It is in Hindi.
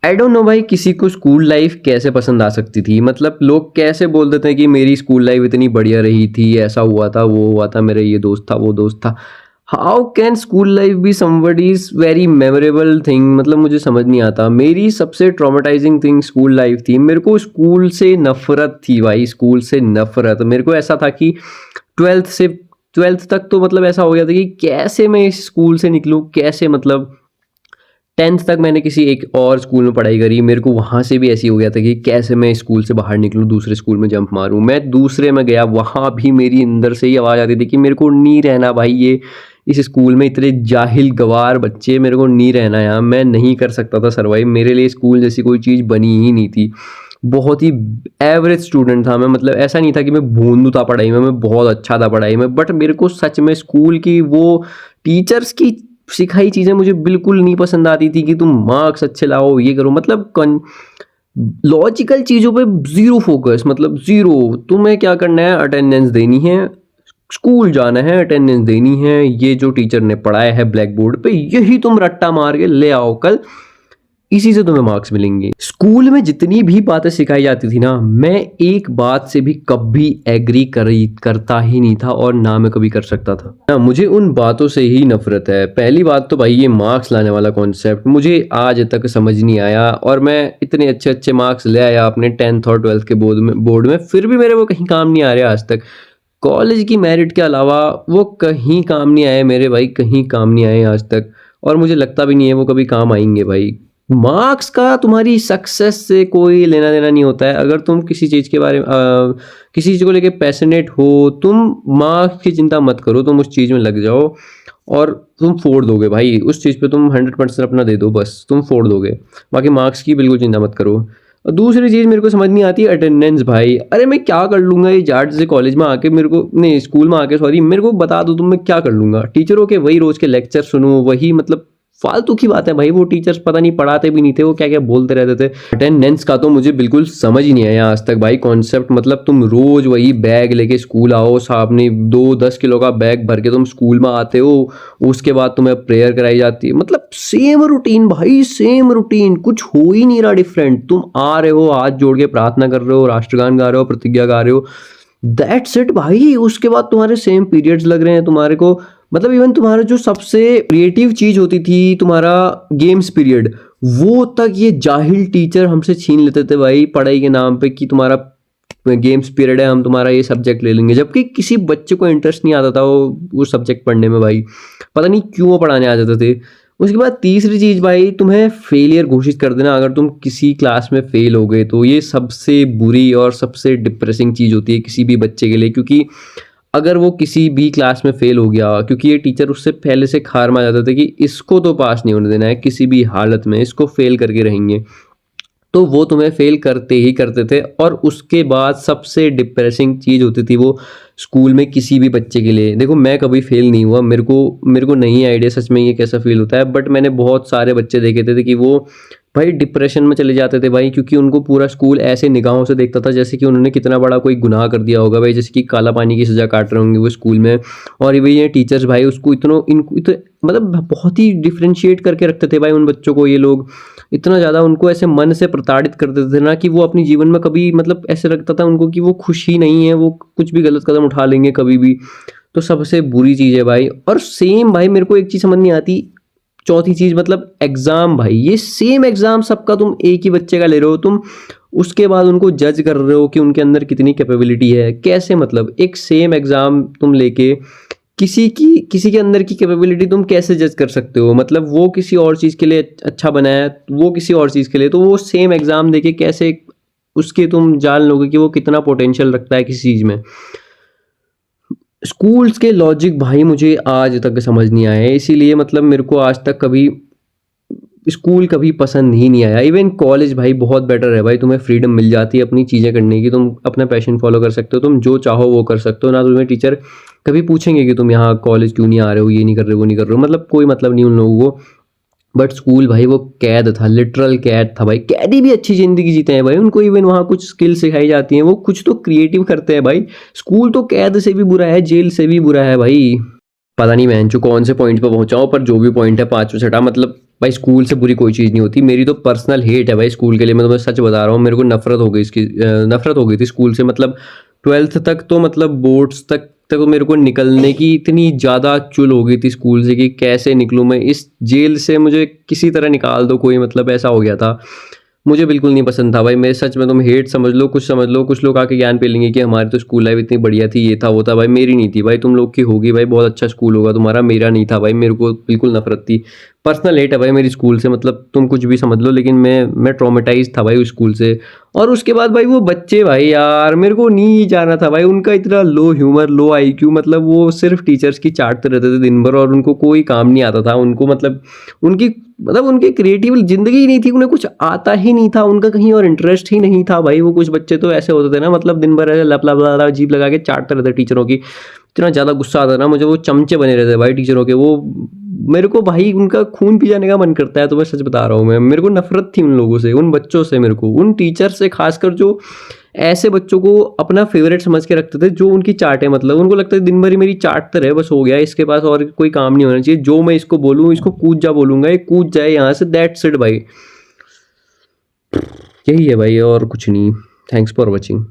आई डोंट नो भाई किसी को स्कूल लाइफ कैसे पसंद आ सकती थी। मतलब लोग कैसे बोल देते हैं कि मेरी स्कूल लाइफ इतनी बढ़िया रही थी, ऐसा हुआ था, वो हुआ था, मेरा ये दोस्त था, वो दोस्त था। How can school life be somebody's very memorable thing? मतलब मुझे समझ नहीं आता। मेरी सबसे ट्रॉमेटाइजिंग थिंग स्कूल लाइफ थी। मेरे को स्कूल से नफरत थी भाई, स्कूल से नफरत। मेरे को ऐसा था कि ट्वेल्थ से ट्वेल्थ तक तो मतलब ऐसा हो गया था कि कैसे मैं इस स्कूल से निकलूं, कैसे मतलब 10th तक मैंने किसी एक और स्कूल में पढ़ाई करी। मेरे को वहाँ से भी ऐसी हो गया था कि कैसे मैं स्कूल से बाहर निकलूँ, दूसरे स्कूल में जंप मारूँ। मैं दूसरे में गया, वहाँ भी मेरी अंदर से ही आवाज़ आती थी कि मेरे को नहीं रहना भाई, ये इस स्कूल में इतने जाहिल गवार बच्चे, मेरे को नहीं रहना यहाँ। मैं नहीं कर सकता था सर्वाइव। मेरे लिए स्कूल जैसी कोई चीज़ बनी ही नहीं थी। बहुत ही एवरेज स्टूडेंट था मैं। मतलब ऐसा नहीं था कि मैं भोंदू था पढ़ाई में, मैं बहुत अच्छा था पढ़ाई में। बट मेरे को सच में स्कूल की वो टीचर्स की सिखाई चीज़ें मुझे बिल्कुल नहीं पसंद आती थी कि तुम मार्क्स अच्छे लाओ, ये करो। मतलब लॉजिकल चीज़ों पे ज़ीरो फोकस, मतलब ज़ीरो। तुम्हें क्या करना है, अटेंडेंस देनी है, स्कूल जाना है, अटेंडेंस देनी है, ये जो टीचर ने पढ़ाया है ब्लैक बोर्ड पे यही तुम रट्टा मार के ले आओ कल, इसी से तुम्हें मार्क्स मिलेंगे। स्कूल में जितनी भी बातें सिखाई जाती थी ना, मैं एक बात से भी कभी एग्री करता ही नहीं था और ना मैं कभी कर सकता था ना। मुझे उन बातों से ही नफरत है। पहली बात तो भाई ये मार्क्स लाने वाला कॉन्सेप्ट मुझे आज तक समझ नहीं आया। और मैं इतने अच्छे अच्छे मार्क्स ले आया अपने 10th और 12th के बोर्ड में, फिर भी मेरे वो कहीं काम नहीं आ रहे आज तक। कॉलेज की मेरिट के अलावा वो कहीं काम नहीं आए मेरे भाई, कहीं काम नहीं आए आज तक। और मुझे लगता भी नहीं है वो कभी काम आएंगे भाई। मार्क्स का तुम्हारी सक्सेस से कोई लेना देना नहीं होता है। अगर तुम किसी चीज़ के बारे में किसी चीज़ को लेके पैशनेट हो, तुम मार्क्स की चिंता मत करो, तुम उस चीज़ में लग जाओ और तुम फोड़ दोगे भाई। उस चीज़ पे तुम 100% अपना दे दो, बस तुम फोड़ दोगे। बाकी मार्क्स की बिल्कुल चिंता मत करो। और दूसरी चीज़ मेरे को समझ नहीं आती, अटेंडेंस भाई। अरे मैं क्या कर लूँगा ये जाट से कॉलेज में आके, मेरे को नहीं स्कूल में आके, सॉरी, मेरे को बता दो तुम, मैं क्या कर लूँगा? टीचरों के वही रोज़ के लेक्चर सुनूँ, वही मतलब फालतू की बात है भाई। वो टीचर्स पता नहीं पढ़ाते भी नहीं थे, वो क्या क्या बोलते रहते थे। अटेंडेंस का तो मुझे बिल्कुल समझ ही नहीं आया आज तक भाई कॉन्सेप्ट। मतलब तुम रोज वही बैग लेके स्कूल आओ, सामने 2-10 किलो का बैग भर के तुम स्कूल में आते हो, उसके बाद तुम्हें प्रेयर कराई जाती है। मतलब सेम रूटीन भाई, सेम रूटीन, कुछ हो ही नहीं रहा डिफरेंट। तुम आ रहे हो, हाथ जोड़ के प्रार्थना कर रहे हो, राष्ट्रगान गा रहे हो, प्रतिज्ञा गा रहे हो, दैट्स इट भाई। उसके बाद तुम्हारे सेम पीरियड्स लग रहे हैं तुम्हारे को। मतलब इवन तुम्हारा जो सबसे क्रिएटिव चीज होती थी, तुम्हारा गेम्स पीरियड, वो तक ये जाहिल टीचर हमसे छीन लेते थे भाई पढ़ाई के नाम पे कि तुम्हारा गेम्स पीरियड है, हम तुम्हारा ये सब्जेक्ट ले लेंगे। जबकि किसी बच्चे को इंटरेस्ट नहीं आता था वो सब्जेक्ट पढ़ने में भाई, पता नहीं क्यों वो पढ़ाने आ जाते थे। उसके बाद तीसरी चीज भाई, तुम्हें फेलियर घोषित कर देना अगर तुम किसी क्लास में फेल हो गए तो। ये सबसे बुरी और सबसे डिप्रेसिंग चीज होती है किसी भी बच्चे के लिए। क्योंकि अगर वो किसी भी क्लास में फेल हो गया, क्योंकि ये टीचर उससे पहले से खार मान जाते थे कि इसको तो पास नहीं होने देना है किसी भी हालत में, इसको फेल करके रहेंगे, तो वो तुम्हें फेल करते ही करते थे। और उसके बाद सबसे डिप्रेसिंग चीज़ होती थी वो स्कूल में किसी भी बच्चे के लिए। देखो मैं कभी फेल नहीं हुआ, मेरे को नहीं आइडिया सच में ये कैसा फील होता है। बट मैंने बहुत सारे बच्चे देखे थे कि वो भाई डिप्रेशन में चले जाते थे भाई, क्योंकि उनको पूरा स्कूल ऐसे निगाहों से देखता था जैसे कि उन्होंने कितना बड़ा कोई गुनाह कर दिया होगा भाई, जैसे कि काला पानी की सजा काट रहे होंगे वो स्कूल में। और ये टीचर्स भाई उसको इनको मतलब बहुत ही डिफ्रेंशिएट करके रखते थे भाई उन बच्चों को। ये लोग इतना ज़्यादा उनको ऐसे मन से प्रताड़ित कर देते थे ना कि वो अपनी जीवन में कभी, मतलब ऐसे लगता था उनको कि वो खुश ही नहीं है, वो कुछ भी गलत कदम उठा लेंगे कभी भी। तो सबसे बुरी चीज़ है भाई। और सेम भाई मेरे को एक चीज़ समझ नहीं आती, चौथी चीज़, मतलब एग्ज़ाम भाई। ये सेम एग्ज़ाम सबका तुम एक ही बच्चे का ले रहे हो, तुम उसके बाद उनको जज कर रहे हो कि उनके अंदर कितनी कैपेबिलिटी है। कैसे? मतलब एक सेम एग्ज़ाम तुम लेके किसी के अंदर की कैपेबिलिटी तुम कैसे जज कर सकते हो? मतलब वो किसी और चीज़ के लिए अच्छा बना है, वो किसी और चीज़ के लिए, तो वो सेम एग्ज़ाम देके कैसे उसके तुम जान लोगे कि वो कितना पोटेंशियल रखता है किसी चीज़ में। स्कूल्स के लॉजिक भाई मुझे आज तक समझ नहीं आए, इसीलिए मतलब मेरे को आज तक कभी स्कूल कभी पसंद ही नहीं आया। इवन कॉलेज भाई बहुत बेटर है भाई, तुम्हें फ्रीडम मिल जाती है अपनी चीज़ें करने की, तुम अपना पैशन फॉलो कर सकते हो, तुम जो चाहो वो कर सकते हो ना। तुम्हें टीचर कभी पूछेंगे कि तुम यहाँ कॉलेज क्यों नहीं आ रहे हो, ये नहीं कर रहे हो, वो नहीं कर रहे हो, मतलब कोई मतलब नहीं उन लोगों को। बट स्कूल भाई वो कैद था, लिटरल कैद था भाई। कैदी भी अच्छी ज़िंदगी जीते हैं भाई, उनको इवन वहाँ कुछ स्किल सिखाई जाती हैं, वो कुछ तो क्रिएटिव करते हैं भाई। स्कूल तो कैद से भी बुरा है, जेल से भी बुरा है भाई। पता नहीं मैं जो कौन से पॉइंट पे पहुंचा हूँ, पर जो भी पॉइंट है 5वां छठा, मतलब भाई स्कूल से बुरी कोई चीज़ नहीं होती, मेरी तो पर्सनल हेट है भाई स्कूल के लिए, मैं तुम्हें सच बता रहा हूँ, मेरे को नफरत हो गई इसकी, नफरत हो गई थी स्कूल से। मतलब 12th तक तो, मतलब बोर्ड्स तक तो मेरे को निकलने की इतनी ज़्यादा चुल हो गई थी स्कूल से कि कैसे निकलूँ मैं इस जेल से, मुझे किसी तरह निकाल दो कोई, मतलब ऐसा हो गया था। मुझे बिल्कुल नहीं पसंद था भाई, मेरे सच में, तुम हेट समझ लो, कुछ समझ लो, कुछ लोग आके ज्ञान पे लेंगे कि हमारी तो स्कूल लाइफ इतनी बढ़िया थी, ये था वो था, भाई मेरी नहीं थी भाई, तुम लोग की होगी भाई, बहुत अच्छा स्कूल होगा तुम्हारा, मेरा नहीं था भाई, मेरे को बिल्कुल नफरत थी। पर्सनल हेट है भाई मेरी स्कूल से, मतलब तुम कुछ भी समझ लो, लेकिन मैं ट्रॉमेटाइज था भाई उस स्कूल से। और उसके बाद भाई वो बच्चे भाई यार, मेरे को नहीं जाना था भाई, उनका इतना लो ह्यूमर, लो आईक्यू, मतलब वो सिर्फ टीचर्स की चाटते रहते थे दिन भर और उनको कोई काम नहीं आता था, उनको मतलब उनकी, मतलब उनकी क्रिएटिव जिंदगी ही नहीं थी, उन्हें कुछ आता ही नहीं था, उनका कहीं और इंटरेस्ट ही नहीं था भाई। वो कुछ बच्चे तो ऐसे होते थे ना, मतलब दिन भर ऐसे लप लप लप जीभ लगा के चाटते रहते टीचरों की, इतना ज़्यादा गुस्सा आता ना मुझे, वो चमचे बने रहते भाई टीचरों के, वो मेरे को भाई उनका खून पी जाने का मन करता है, तो मैं सच बता रहा हूँ, मैं, मेरे को नफरत थी उन लोगों से, उन बच्चों से, मेरे को उन टीचर से, खासकर जो ऐसे बच्चों को अपना फेवरेट समझ के रखते थे, जो उनकी चाट है, मतलब उनको लगता है दिन भर ही मेरी चाटते रहे, बस हो गया, इसके पास और कोई काम नहीं होना चाहिए, जो मैं इसको बोलूँ, इसको कूद जा बोलूंगा, ये कूद जाए यहाँ से, दैट्स इट भाई। यही है भाई और कुछ नहीं। Thanks for watching.